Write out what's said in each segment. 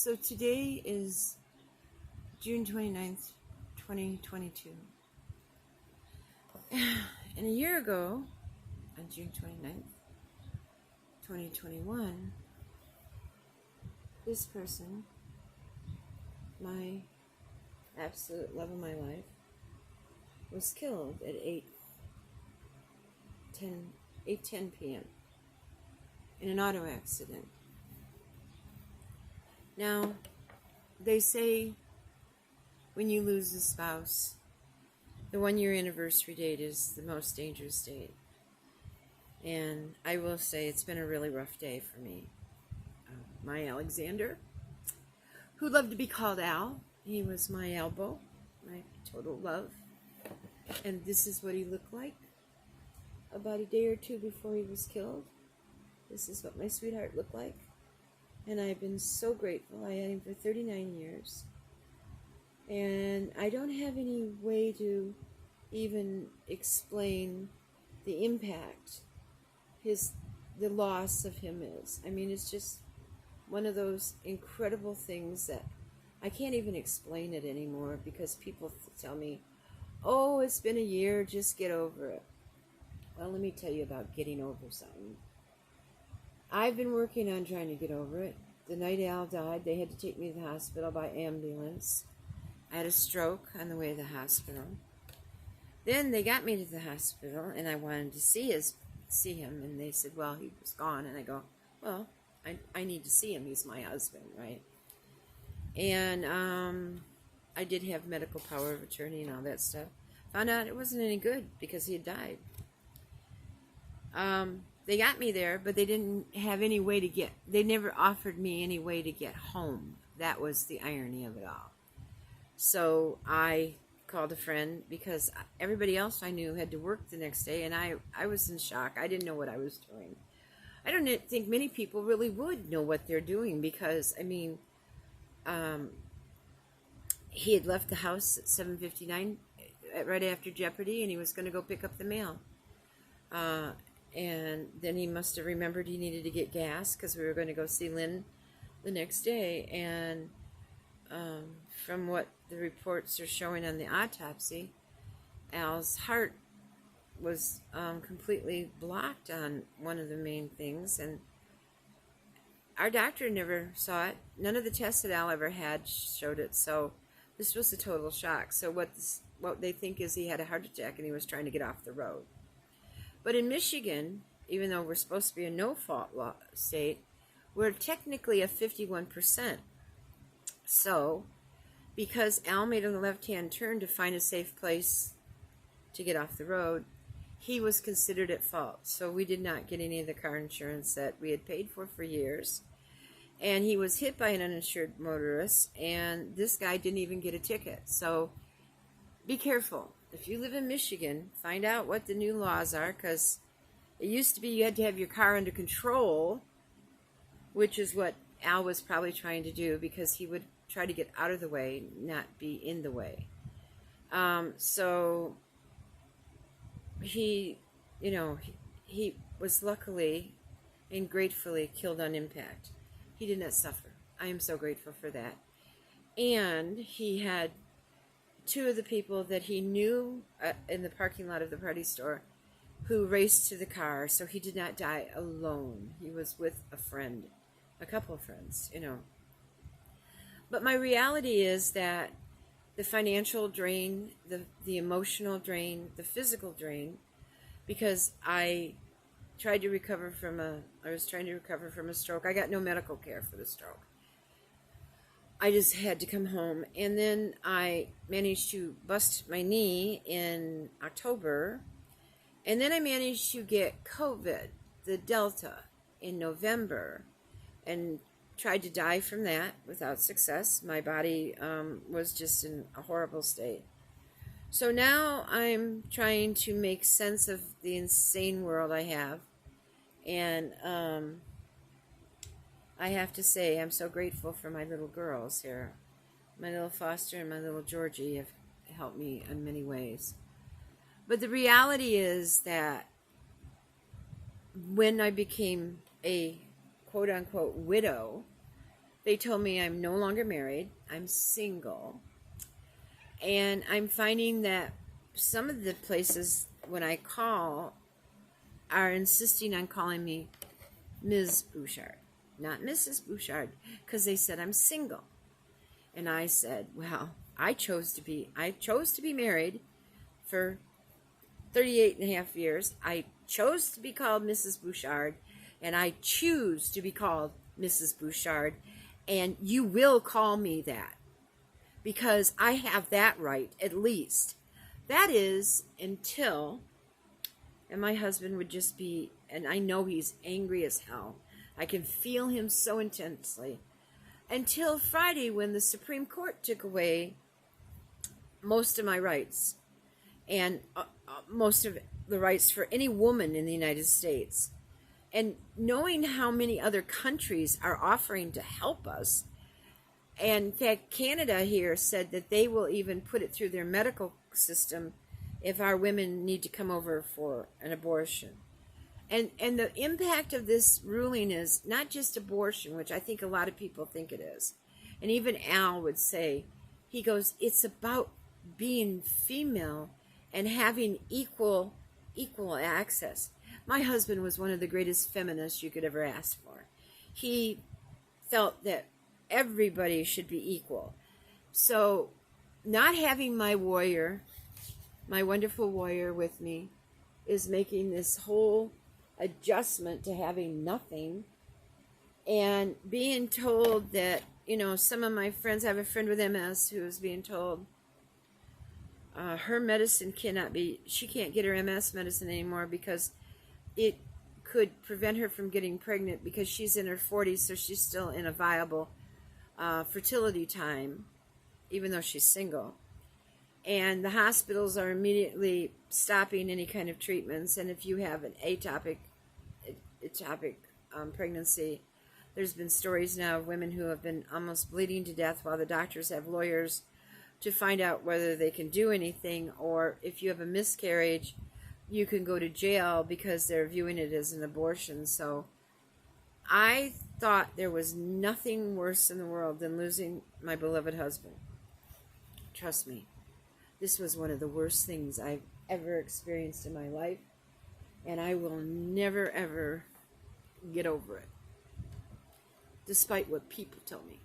So today is June 29th, 2022. And a year ago, on June 29th, 2021, this person, my absolute love of my life, was killed at 8:10 p.m. in an auto accident. Now, they say when you lose a spouse, the 1-year anniversary date is the most dangerous date. And I will say it's been a really rough day for me. My Alexander, who loved to be called Al, he was my elbow, my total love. And this is what he looked like about a day or two before he was killed. This is what my sweetheart looked like. And I've been so grateful. I had him for 39 years. And I don't have any way to even explain the impact the loss of him is. I mean, it's just one of those incredible things that I can't even explain it anymore, because people tell me, oh, it's been a year, just get over it. Well, let me tell you about getting over something. I've been working on trying to get over it. The night Al died, they had to take me to the hospital by ambulance. I had a stroke on the way to the hospital. Then they got me to the hospital, and I wanted to see him, and they said, well, he was gone. And I go, well, I need to see him. He's my husband, right? And I did have medical power of attorney and all that stuff. Found out it wasn't any good because he had died. They got me there, but they didn't have any way to they never offered me any way to get home. That was the irony of it all. So I called a friend, because everybody else I knew had to work the next day, and I was in shock. I didn't know what I was doing. I don't think many people really would know what they're doing, because, I mean, he had left the house at 7:59, right after Jeopardy, and he was going to go pick up the mail. And then he must have remembered he needed to get gas, because we were going to go see Lynn the next day. And from what the reports are showing on the autopsy, Al's heart was completely blocked on one of the main things. And our doctor never saw it. None of the tests that Al ever had showed it. So this was a total shock. So what they think is he had a heart attack and he was trying to get off the road. But in Michigan, even though we're supposed to be a no-fault state, we're technically a 51%. So, because Al made a left-hand turn to find a safe place to get off the road, he was considered at fault. So we did not get any of the car insurance that we had paid for years. And he was hit by an uninsured motorist, and this guy didn't even get a ticket. So be careful. If you live in Michigan, find out what the new laws are, because it used to be you had to have your car under control, which is what Al was probably trying to do, because he would try to get out of the way, not be in the way. So he was luckily and gratefully killed on impact. He did not suffer. I am so grateful for that. And he had two of the people that he knew in the parking lot of the party store who raced to the car, so he did not die alone. He was with a friend, a couple of friends, But my reality is that the financial drain, the emotional drain, the physical drain, because I was trying to recover from a stroke. I got no medical care for the stroke. I just had to come home. And then I managed to bust my knee in October. And then I managed to get COVID, the Delta, in November, and tried to die from that without success. My body was just in a horrible state. So now I'm trying to make sense of the insane world I have. And I have to say, I'm so grateful for my little girls here. My little Foster and my little Georgie have helped me in many ways. But the reality is that when I became a quote-unquote widow, They told me I'm no longer married. I'm single. And I'm finding that some of the places when I call are insisting on calling me Ms. Bouchard, not Mrs. Bouchard, because they said I'm single. And I said, well, I chose to be married for 38 and a half years. I chose to be called Mrs. Bouchard, and I choose to be called Mrs. Bouchard, and you will call me that because I have that right, at least. That is until, and my husband would just be, and I know he's angry as hell. I can feel him so intensely. Until Friday, when the Supreme Court took away most of my rights and most of the rights for any woman in the United States. And knowing how many other countries are offering to help us, and in fact, Canada here said that they will even put it through their medical system if our women need to come over for an abortion. And the impact of this ruling is not just abortion, which I think a lot of people think it is. And even Al would say, he goes, it's about being female and having equal access. My husband was one of the greatest feminists you could ever ask for. He felt that everybody should be equal. So not having my warrior, my wonderful warrior with me, is making this whole adjustment to having nothing, and being told that, some of my friends, I have a friend with MS who is being told her medicine she can't get her MS medicine anymore because it could prevent her from getting pregnant because she's in her 40s, so she's still in a viable fertility time, even though she's single. And the hospitals are immediately stopping any kind of treatments. And if you have an ectopic pregnancy, there's been stories now of women who have been almost bleeding to death while the doctors have lawyers to find out whether they can do anything, or if you have a miscarriage, you can go to jail because they're viewing it as an abortion. So I thought there was nothing worse in the world than losing my beloved husband. Trust me. This was one of the worst things I've ever experienced in my life, and I will never, ever get over it, despite what people tell me.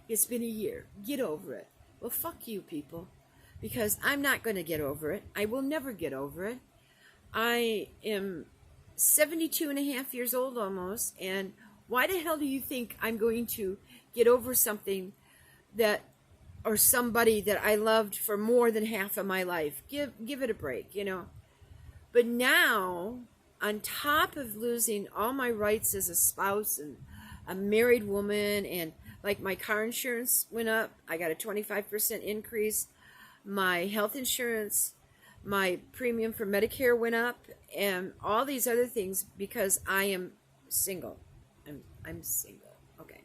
It's been a year. Get over it. Well, fuck you, people, because I'm not going to get over it. I will never get over it. I am 72 and a half years old almost, and why the hell do you think I'm going to get over something that, or somebody that I loved for more than half of my life? Give it a break, But now, on top of losing all my rights as a spouse and a married woman, and like my car insurance went up, I got a 25% increase. My health insurance, my premium for Medicare went up, and all these other things because I am single. I'm single. Okay.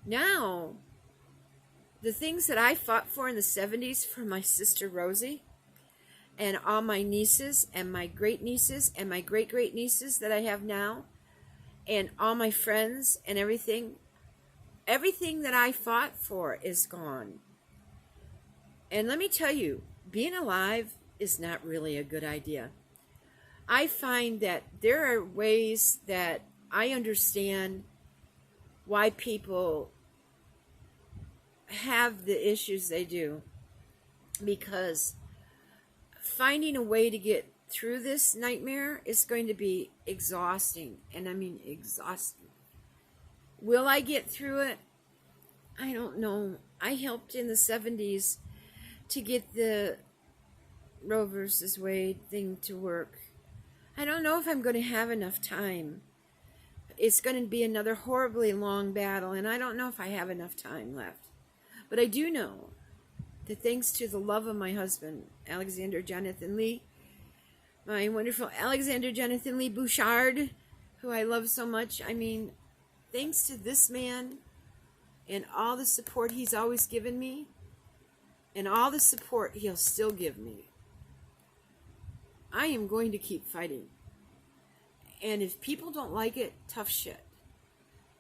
Now, the things that I fought for in the 70s for my sister Rosie and all my nieces and my great nieces and my great great nieces that I have now and all my friends and everything that I fought for is gone. And let me tell you, being alive is not really a good idea. I find that there are ways that I understand why people have the issues they do, because finding a way to get through this nightmare is going to be exhausting, and I mean exhausting. Will I get through it? I don't know. I helped in the 70s to get the Roe versus Wade thing to work. I don't know if I'm going to have enough time. It's going to be another horribly long battle, and I don't know if I have enough time left. But I do know that thanks to the love of my husband, Alexander Jonathan Lee, my wonderful Alexander Jonathan Lee Bouchard, who I love so much, I mean, thanks to this man and all the support he's always given me, and all the support he'll still give me, I am going to keep fighting. And if people don't like it, tough shit.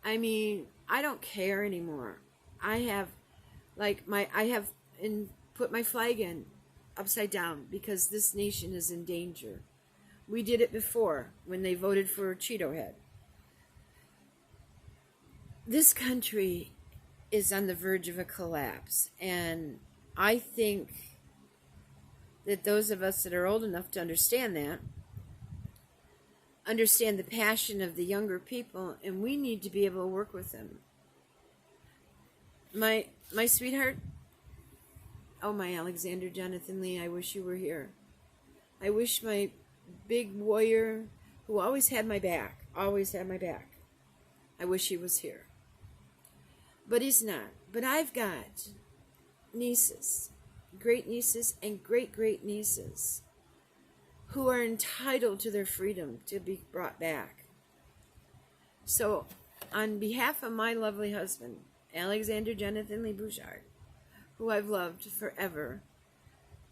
I mean, I don't care anymore. I have, I have put my flag in upside down because this nation is in danger. We did it before when they voted for Cheeto Head. This country is on the verge of a collapse, and I think that those of us that are old enough to understand that understand the passion of the younger people, and we need to be able to work with them. My sweetheart, oh my Alexander Jonathan Lee, I wish you were here. I wish my big warrior who always had my back, I wish he was here. But he's not. But I've got nieces, great nieces and great great nieces who are entitled to their freedom to be brought back. So, on behalf of my lovely husband, Alexander Jonathan Lee Bouchard, who I've loved forever,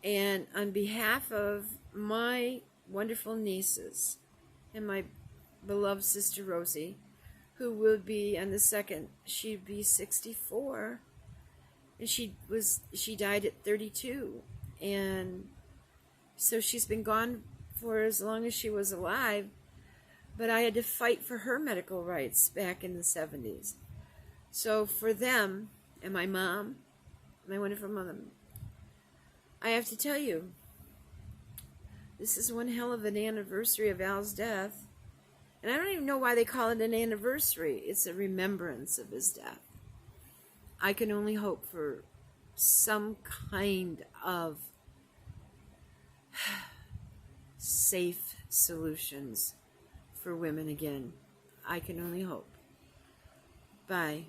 and on behalf of my wonderful nieces and my beloved sister Rosie, who will be on the 2nd, she'd be 64, and she died at 32, and so she's been gone for as long as she was alive, but I had to fight for her medical rights back in the 70s. So for them, and my mom, my wonderful mother, I have to tell you, this is one hell of an anniversary of Al's death. And I don't even know why they call it an anniversary. It's a remembrance of his death. I can only hope for some kind of safe solutions for women again. I can only hope. Bye.